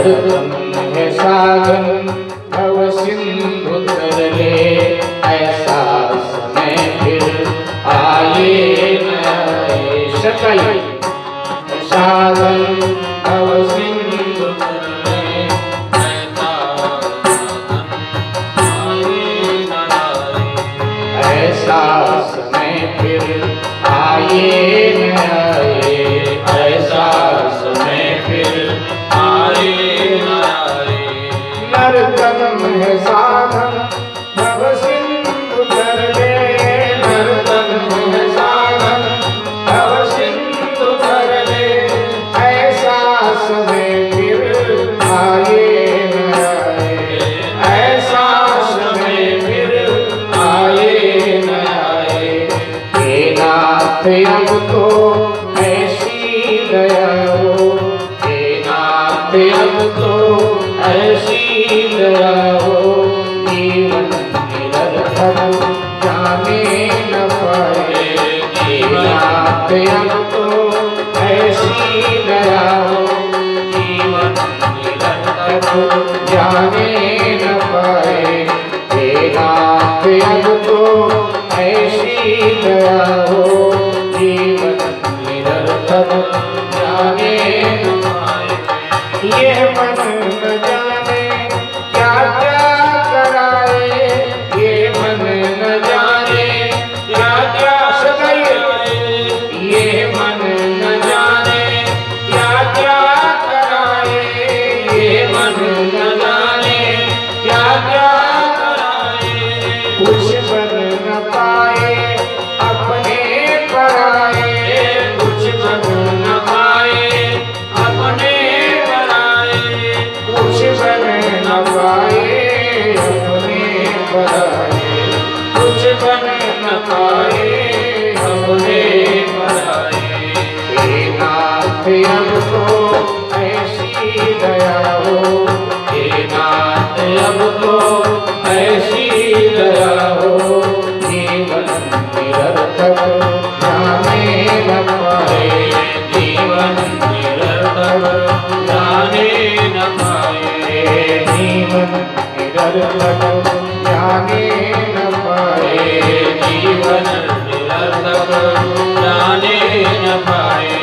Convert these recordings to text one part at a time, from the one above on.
नर्तन है साधन भव सिंधु तर ले, ऐसा समय फिर आए न आए। सकाई साधन भव सिंधु तर ले, ऐसा समय फिर आए न आए। ऐसा समय फिर आए न आए। नर्तन है साधन भव सिंधु तर ले, नर्तन है साधन भव सिंधु तर ले, ऐसा समय फिर आए न आए। ऐसा समय फिर आए न आए। हे नाथ अब तो ऐसी दया हो, हे नाथ अब तो ऐसी दया हो, जीवन निरर्थक जाने न पाए। हे नाथ अब तो ऐसी दया हो, जीवन निरर्थक जाने न पाए। हे नाथ अब तो ऐसी दया हो, जीवन निरर्थक जाने न पाए। ये मन न जाने क्या क्या कराए, ये मन न जाने क्या क्या सगाए। ये मन न जाने क्या क्या कराए, ये मन न जाने क्या क्या कराए। कुछ बन न पाए अपने पराए, कुछ बन न पाए अपने पराए। कुछ बन न पाए अपने पराए, कुछ बन न पाए अपने पराए। हे नाथ अब तो ऐसी दया हो, हे नाथ अब तो ऐसी दया हो, जीवन निरर्थक जाने न पाए। जीवन निरर्थक जाने न पाए। जीवन निरर्थक जाने न पाए। जीवन निरर्थक जाने न पाए।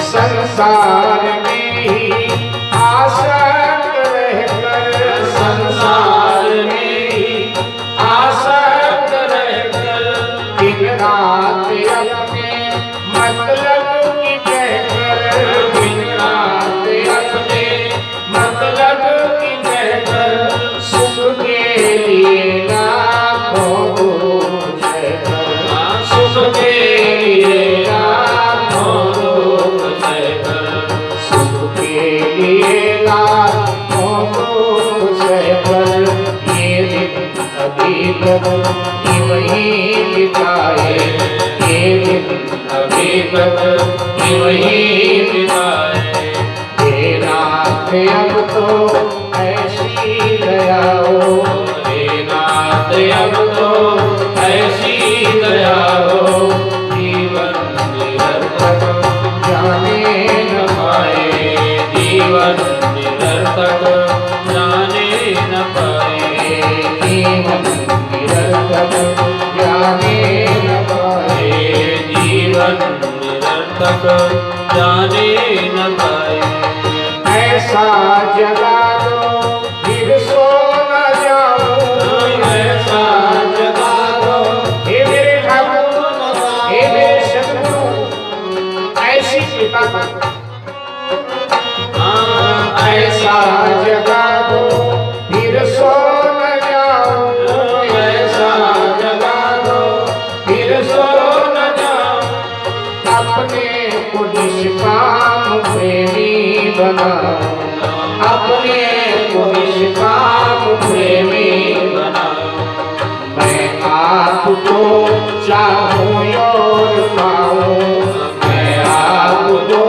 संसार में ही आसक्त रहकर, संसार में ही आसक्त रहकर, दिन रात अपने मतलब की कहकर, दिन रात अपने मतलब की कहकर, सुख के लिए लाखों दुख सहकर, सुख के लिए लाखों दुख सहकर, सुख के लिए लाखों दुख सहकर, ये दिन अभी तक वही बिताए। ये दिन अभी तक वही बिताए। हे नाथ अब तो ऐसी दया हो, हे नाथ अब तो ऐसी दया हो, जीवन निरर्थक जाने न पाए। जीवन निरर्थक जाने न पाए। जीवन निरर्थक जाने न पाए। जीवन निरर्थक जाने न पाए। ऐसा जगा दो फिर सो न जाऊं, ऐसा जगा दो हे मेरे ठाकुर, हे मेरे सतगुरु, ऐसी कृपा ऐसा जगा दो फिर सो न जाऊं, ऐसा जगा दो फिर सो न जाऊं। अपने को निष्काम प्रेमी बनाओ, अपने को निष्काम प्रेमी बनाओ। मैं आपको चाहूं और पाऊं, मैं आपको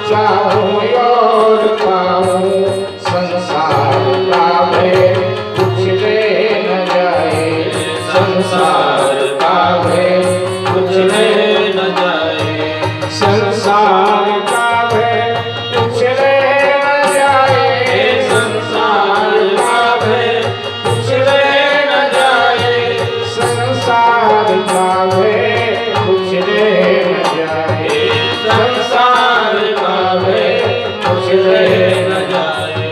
चाहूं और पाऊं। संसार का भय कुछ ले न जाए, संसार का भय कुछ ले न जाए। संसार का भय कुछ ले न जाए, का वे कुछ रह न जाए, संसार का वे कुछ रह न जाए।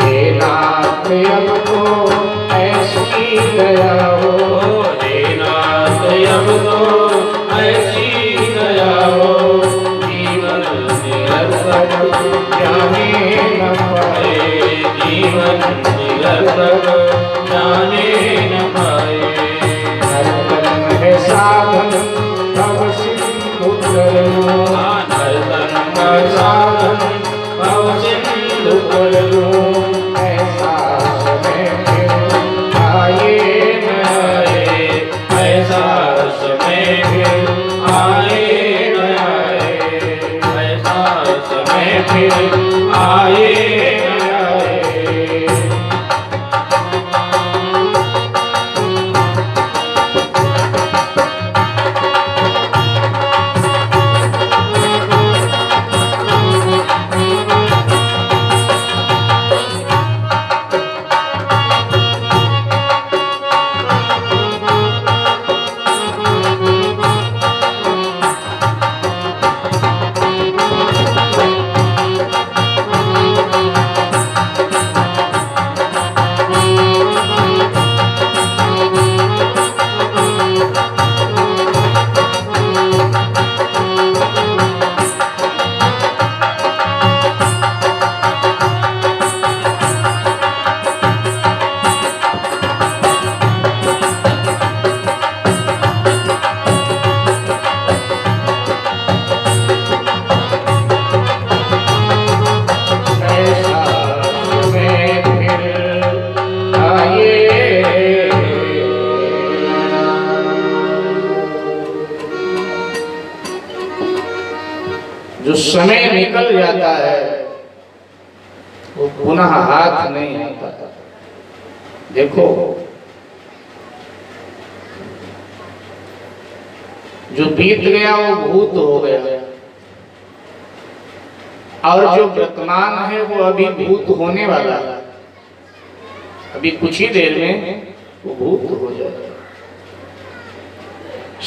हे नाथ अब तो ऐसी दया हो, हे नाथ अब तो ऐसी दया हो, जीवन निरर्थक जाने न पाए, जीवन निरर्थक जाने न पाए। नर्तन है साधन तब सिंधु कर लो, नर्तन का साधन भव सिंधु कर लो, ऐसा समय फिर आए न आए, ऐसा समय फिर आए न आए, ऐसा समय फिर आए न आए। ऐसा समय फिर आए। जो समय निकल जाता है वो पुनः हाथ नहीं आता। देखो, जो बीत गया वो भूत हो गया, और जो वर्तमान है वो अभी भूत होने वाला है। अभी कुछ ही देर में वो भूत हो जाएगा।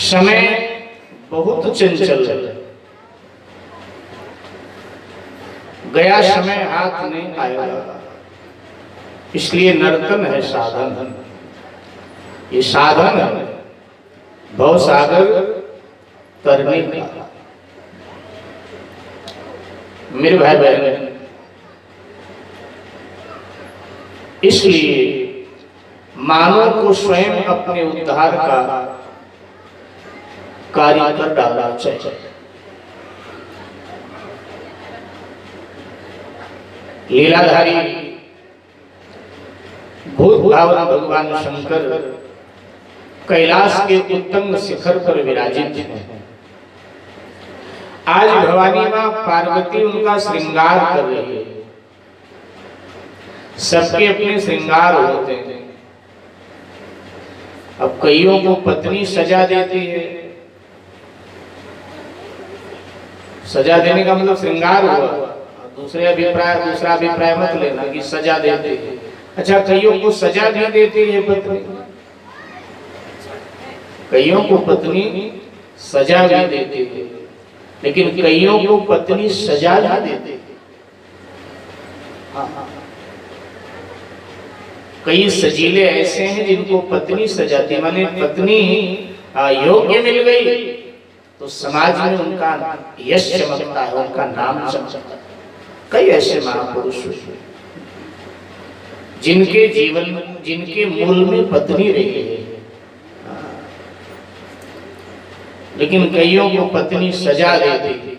समय बहुत चंचल है, गया समय हाथ नहीं आएगा। इसलिए नर्तन है साधन, ये साधन है भव सागर तरने का। मेरे भाई बहन, इसलिए मानव को स्वयं अपने उद्धार का कार्य कर डालना चाहिए। लीलाधारी भूत भावन भगवान शंकर कैलाश के उत्तुंग शिखर पर विराजित हैं। आज भवानी मां पार्वती उनका श्रृंगार कर रही है। सबके अपने श्रृंगार होते हैं। अब कईयों को पत्नी सजा देती है। सजा देने का मतलब श्रृंगार हुआ। दूसरा अभिप्राय मत लेना कि सजा देते हैं। अच्छा, कईयों को सजा भी देती है पत्नी, कईयों को पत्नी सजा भी देती है, लेकिन कईयों को पत्नी सजा भी देती है। कई सजीले ऐसे हैं जिनको पत्नी सजाती, माने पत्नी योग्य मिल गई तो समाज में उनका यश चमकता है, उनका नाम चमकता है। कई ऐसे महापुरुष जिनके जीवन में, जिनके मूल में पत्नी रही है, लेकिन कईयों को पत्नी सजा देती।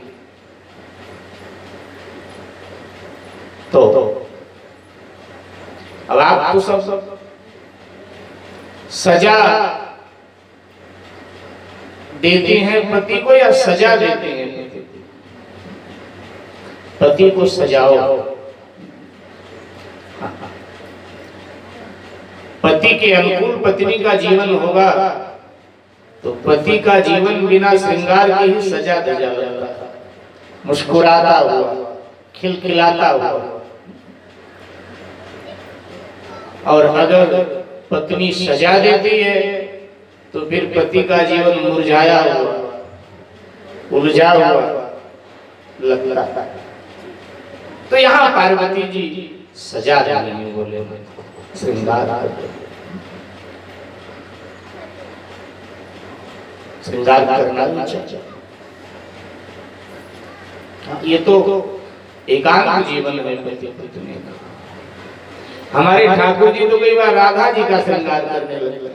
तो अब आप तो सब सजा देते हैं पति को या सजा देते हैं पति को? सजाओ। पति के अनुकूल पत्नी का जीवन होगा तो पति का जीवन बिना श्रृंगार के ही सजा दजा लगता है, मुस्कुराता हुआ, खिलखिलाता हुआ। और अगर पत्नी सजा देती है तो फिर पति का जीवन मुरझाया हुआ, उलझा हुआ लगता है। तो यहाँ पार्वती जी सजा रही हैं, बोले श्रृंगार करना भी चाहिए। ये तो एकांत जीवन है पति पत्नी का। हमारे ठाकुर जी तो कई बार राधा जी का श्रृंगार करने लगते हैं,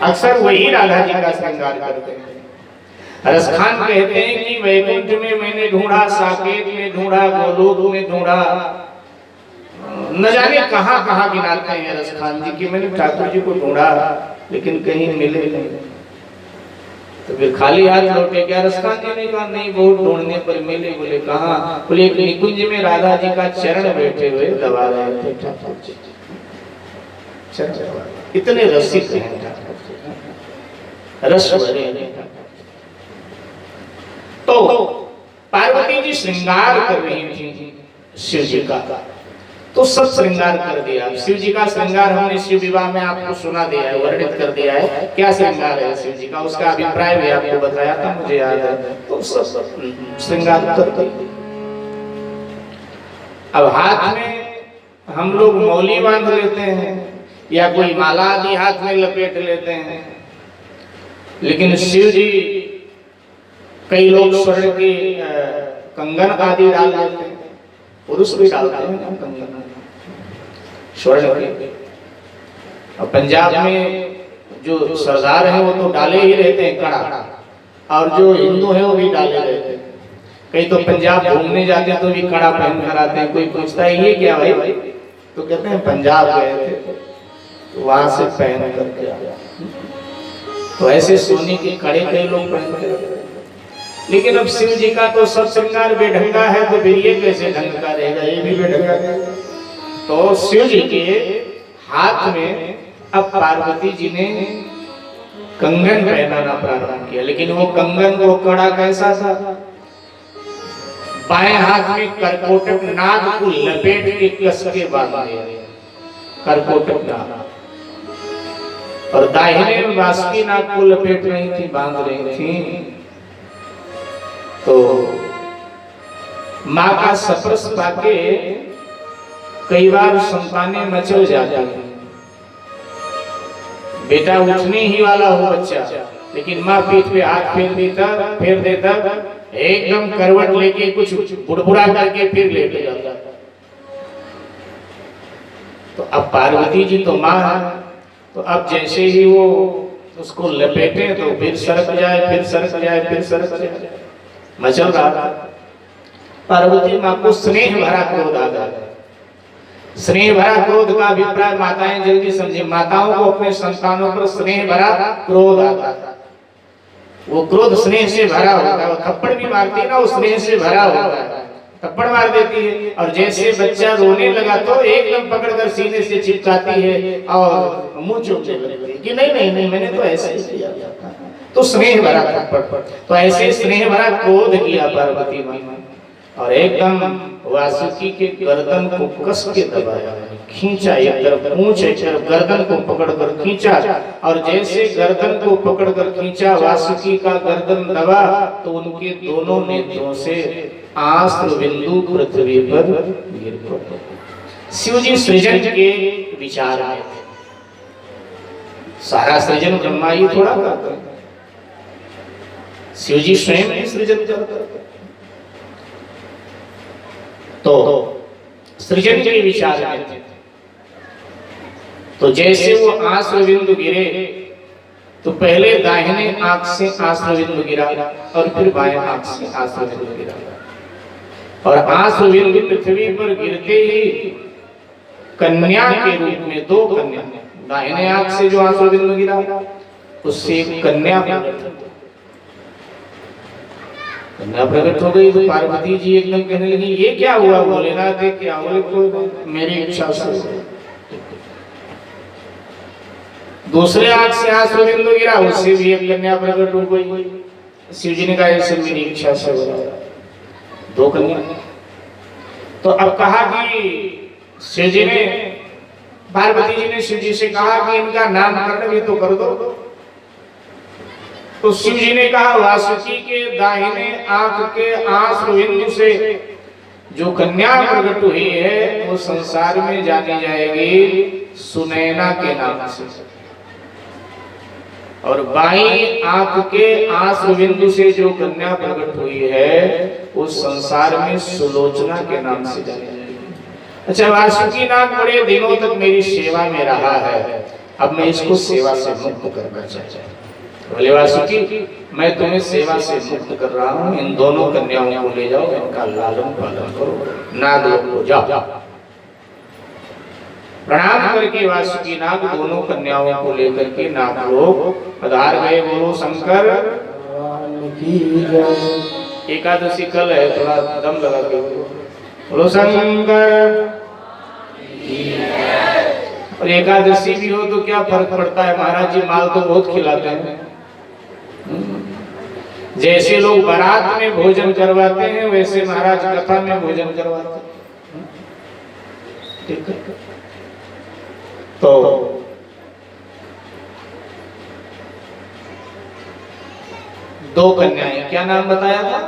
अक्सर वही राधा जी का श्रृंगार करते हैं। रसखान कहते हैं कि वैकुंठ में मैंने ढूंढा, साकेत में ढूंढा, गोलोक में ढूंढा, न जाने कहां कहां गिनाते हैं रसखान जी कि मैंने ठाकुर जी को ढूंढा लेकिन कहीं मिले नहीं। तो फिर खाली हाथ लौटे क्या? रसखान जी ने कहा नहीं, बहुत ढूंढने पर मिले। बोले कहां? बोले एक निकुंज में राधा जी का चरण बैठे हुए दबा रहे थे ठाकुर जी, इतने रसिक हैं ठाकुर जी, रस भरे हैं। तो पार्वती जी श्रृंगार कर रही थी शिव जी का, तो सब श्रृंगार कर दिया। शिव जी का श्रृंगार हमने शिव विवाह में आपको सुना दिया है, वर्णित कर दिया है क्या श्रृंगार है शिव जी का, उसका अभिप्राय भी आपको बताया था, मुझे याद है। तो सब श्रृंगार कर दिया। अब हाथ में हम लोग मौली बांध लेते हैं या कोई माला आदि हाथ में लपेट लेते हैं, लेकिन शिव जी कई लोग स्वर्ण के कंगन आदि डाल देते हैं, पुरुष भी डालते हैं कंगन स्वर्ण के। और पंजाब में जो सरदार हैं वो तो डाले ही रहते हैं कड़ा, और जो हिंदू हैं वो भी डाले रहते हैं। कई तो पंजाब घूमने जाते हैं तो भी कड़ा पहन कर आते हैं। कोई पूछता है ये क्या भाई, तो कहते हैं पंजाब गए थे तो वहां से पहन करके आया। तो ऐसे सोने के कड़े कई लोग पहनते हैं। लेकिन अब शिव जी का तो सब श्रृंगार बेढंगा है, तो फिर ये कैसे ढंग का रहेगा? ये भी बेढंगा है। तो शिव जी के हाथ में अब पार्वती जी ने कंगन पहनाना प्रारंभ किया, लेकिन वो कंगन वो कड़ा कैसा था? बाएं हाथ में करकोटक नाग को लपेट के कस के बांधा, करकोटक नाग, और दाहिने में बासुकी नाग को लपेट रही थी, बांध रही थी। तो माँ का स्पर्श पाके कई बार संतानें मचल जाती हैं। बेटा उठने ही वाला हो बच्चा, लेकिन माँ पीठ पे हाथ फेर देता, एकदम करवट लेके कुछ बुड़बुड़ा करके फिर लेट जाता। तो अब पार्वती जी तो माँ है, तो अब जैसे ही वो उसको लपेटे तो फिर सरक जाए, फिर सरक जाए, फिर सरक जाए, मचल रहा था। पार्वती माँ को स्नेह भरा क्रोध आ गया। स्नेह भरा क्रोध का अभिप्राय माताएं जल्दी समझे, माताओं को अपने संतानों पर स्नेह भरा क्रोध आता है। वो क्रोध स्नेह से भरा होता है। वो थप्पड़ भी मारती है ना, वो स्नेह से भरा होता है, थप्पड़ मार देती है। और जैसे बच्चा रोने लगा तो एकदम पकड़कर सीने से चिपकाती है और मुंह चूमने लगती है कि नहीं नहीं नहीं मैंने तो ऐसे ही किया था। तो स्नेह भरा थप्पड़, तो ऐसे स्नेह भरा क्रोध किया पार्वती माँ, और एकदम वासुकी के गर्दन को कस के दबाया, खींचा, एक तरफ पूंछ एक तरफ गर्दन को पकड़कर खींचा। और जैसे गर्दन को पकड़कर खींचा, वासुकी का गर्दन दबा तो उनके दोनों नेत्रों से आंसू बिंदु पृथ्वी पर गिर पड़े। शिव जी सृजन के विचार में थे। सारा सृजन ब्रह्मा ही थोड़ा करते हैं, शिव जी स्वयं ही सृजन करते हैं। तो सृजन के विचार में थे। तो जैसे वो आंसू बिंदु गिरे तो पहले दाहिने आंख से आंसू बिंदु गिरा और फिर बाएं आंख से आंसू बिंदु गिरा, और आंसू बिंदु पृथ्वी पर गिरते ही कन्या के रूप में दो कन्या, दाहिने आंख से जो आंसू बिंदु गिरा उससे एक कन्या प्रकट हो गई। तो पार्वती जी एकदम कहने लगी ये क्या हुआ? भोलेनाथ है क्या? बोले तो मेरी इच्छा से। दूसरे आंख से आंसू बिंदु गिरा, उससे भी एक कन्या प्रकट हो गई। शिव जी ने कहा ऐसे मेरी इच्छा से हो, दो कन्या। तो अब कहा कि शिव जी ने, पार्वती जी ने शिव जी से कहा कि इनका नामकरण भी तो कर दो। तो शिव जी ने कहा वासुकी के दाहिने आंख के आंसुबिंदु से जो कन्या प्रकट हुई है वो संसार में जानी जाएगी सुनैना के नाम से, और बाई आंख के आंसुबिंदु से जो कन्या प्रकट हुई है वो संसार में सुलोचना के नाम से जानी जाएगी। अच्छा, वासुकी नाग बड़े दिनों तक मेरी सेवा में रहा है, अब मैं इसको सेवा से मुक्त करना चाहता हूँ। बोले वासुकी, मैं तुम्हें सेवा से मुक्त कर रहा हूँ, इन दोनों कन्याओं को ले जाओ, इनका लालन पालन करो, नागलोक को जाओ। प्रणाम करके वासुकी नाग दोनों कन्याओं को लेकर के नागलोक पधार गए। बोलो शंकर की जय। एकादशी कल है, थोड़ा दम लगा के बोलो शंकर। और एकादशी भी हो तो क्या फर्क पड़ता है, महाराज जी माल तो बहुत खिलाते हैं। जैसे लोग बारात में भोजन करवाते हैं वैसे महाराज कथा में भोजन करवाते हैं। ठीक है, तो दो कन्याएं, क्या नाम बताया था?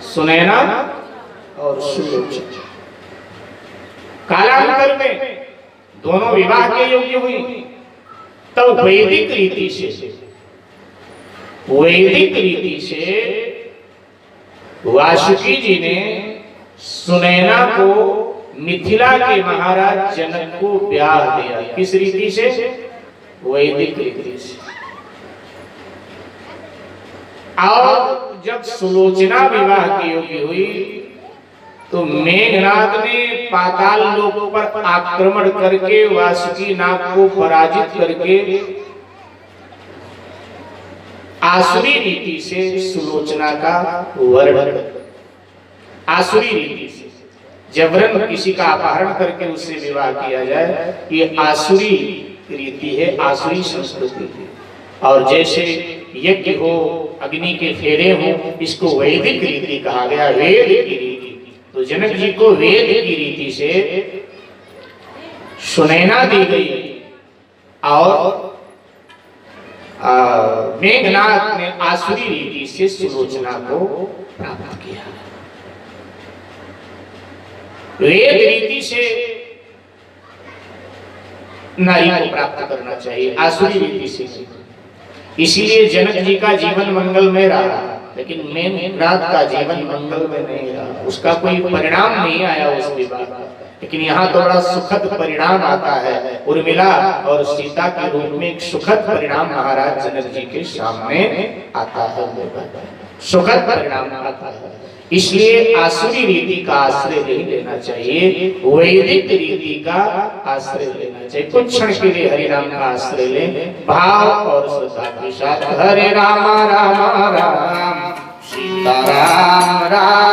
सुनैना और सुलोचना। कालांतर में दोनों विवाह के योग्य हुई, तब वैदिक रीति से वासुकी जी ने सुनैना को मिथिला के महाराज जनक को ब्याह दिया। किस रीति से? वैदिक रीति से। और जब सुलोचना विवाह की योग्य हुई तो मेघनाद ने पाताल लोक पर आक्रमण करके वासुकी नाग को पराजित करके आसुरी रीति से सुलोचना का वर्णन। आसुरी रीति से जबरन किसी का अपहरण करके उससे विवाह किया जाए, ये आसुरी रीति है, आसुरी संस्कृति है। और जैसे यज्ञ हो, अग्नि के फेरे हो, इसको वैदिक रीति कहा गया, वेद की रीति। तो जनक जी को वेद की रीति से सुनैना दी गई और मेघनाद ने आसुरी रीति से सुलोचना को प्राप्त किया। वेद रीति से नारी को प्राप्त करना चाहिए, आसुरी रीति से। इसीलिए जनक जी का जीवन मंगलमय रहा, लेकिन मेघनाद का जीवन मंगलमय नहीं रहा, उसका कोई परिणाम नहीं आया उस विवाह का। लेकिन यहाँ तो बड़ा सुखद परिणाम आता है। उर्मिला और सीता के रूप में एक सुखद परिणाम महाराज जनक जी के सामने आता है, सुखद परिणाम आता है। इसलिए आसुरी रीति का आश्रय नहीं लेना चाहिए, वैदिक रीति का आश्रय लेना चाहिए। कुछ क्षण के लिए हरि नाम का आश्रय लें, भाव और श्रद्धा के साथ। हरे राम राम राम सीता राम राम।